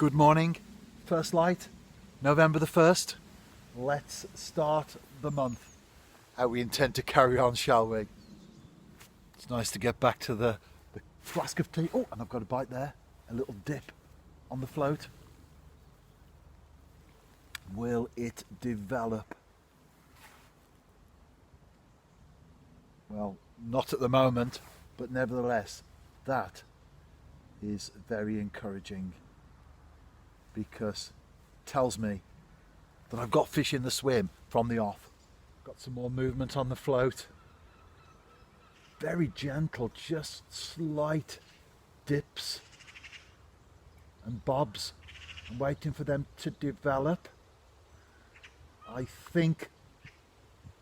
Good morning, first light, November the 1st. Let's start the month. How we intend to carry on, shall we? It's nice to get back to the flask of tea. Oh, and I've got a bite there, a little dip on the float. Will it develop? Well, not at the moment, but nevertheless, that is very encouraging because it tells me that I've got fish in the swim from the off. Got some more movement on the float. Very gentle, just slight dips and bobs. I'm waiting for them to develop. I think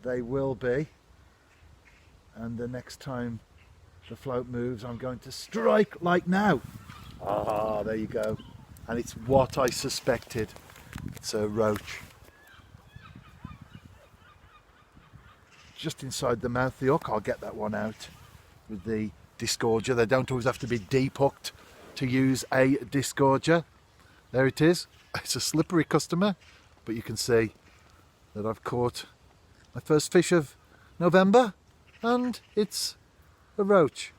they will be. And the next time the float moves, I'm going to strike like now. Ah, there you go. And it's what I suspected. It's a roach. Just inside the mouth of the hook. I'll get that one out with the disgorger. They don't always have to be deep hooked to use a disgorger. There it is. It's a slippery customer, but you can see that I've caught my first fish of November, and it's a roach.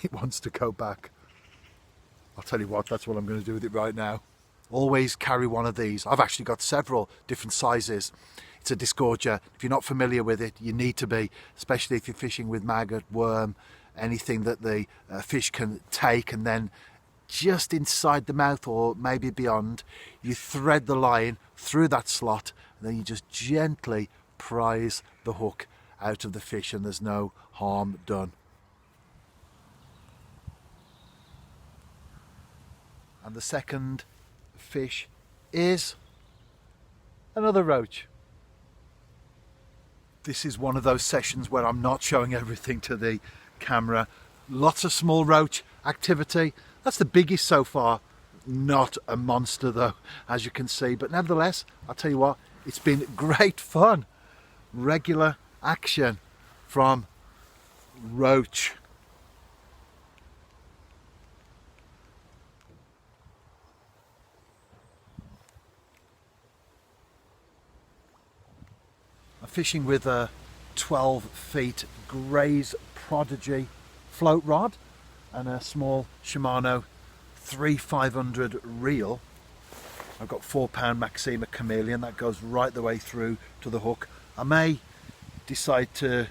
It wants to go back. I'll tell you what, that's what I'm going to do with it right now. Always carry one of these. I've actually got several different sizes. It's a disgorger. If you're not familiar with it, you need to be, especially if you're fishing with maggot, worm, anything that the fish can take, and then just inside the mouth or maybe beyond, you thread the line through that slot, and then you just gently prise the hook out of the fish, and there's no harm done. And the second fish is another roach. This is one of those sessions where I'm not showing everything to the camera. Lots of small roach activity. That's the biggest so far. Not a monster though, as you can see, but nevertheless, I'll tell you what, it's been great fun. Regular action from roach. I'm fishing with a 12 feet Graze Prodigy float rod and a small Shimano 3500 reel. I've got 4-pound Maxima Chameleon that goes right the way through to the hook. I may decide to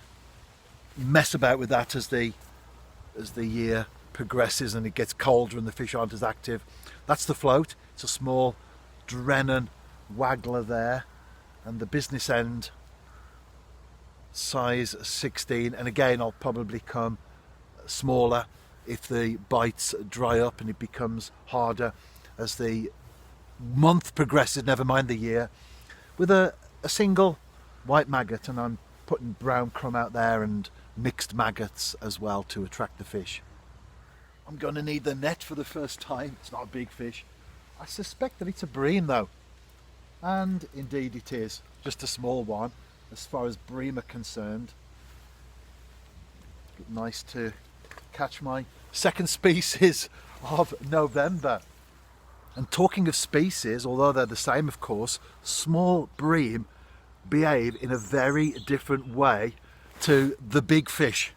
mess about with that as the year progresses and it gets colder and the fish aren't as active. That's the float. It's a small Drennan Waggler there, and the business end size 16, and again I'll probably come smaller if the bites dry up and it becomes harder as the month progresses, never mind the year, with a single white maggot, and I'm putting brown crumb out there and mixed maggots as well to attract the fish. I'm going to need the net for the first time. It's not a big fish. I suspect that it's a bream though, and indeed it is, just a small one as far as bream are concerned. Nice to catch my second species of November. And talking of species, although they're the same of course, small bream behave in a very different way to the big fish.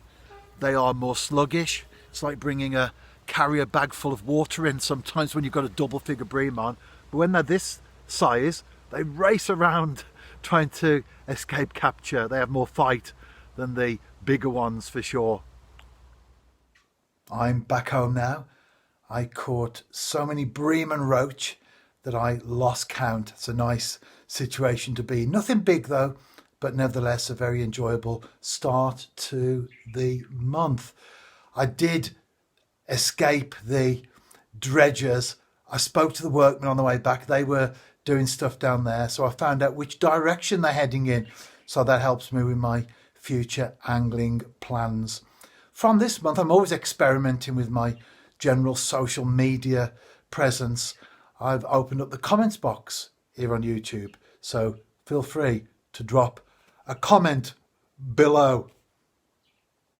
They are more sluggish. It's like bringing a carrier bag full of water in sometimes when you've got a double figure bream on. But when they're this size, they race around trying to escape capture. They have more fight than the bigger ones for sure. I'm back home now. I caught so many bream and roach that I lost count. It's a nice situation to be. Nothing big though, but nevertheless a very enjoyable start to the month. I did escape the dredgers. I spoke to the workmen on the way back. They were doing stuff down there, so I found out which direction they're heading in, so that helps me with my future angling plans. From this month, I'm always experimenting with my general social media presence. I've opened up the comments box here on YouTube, so feel free to drop a comment below.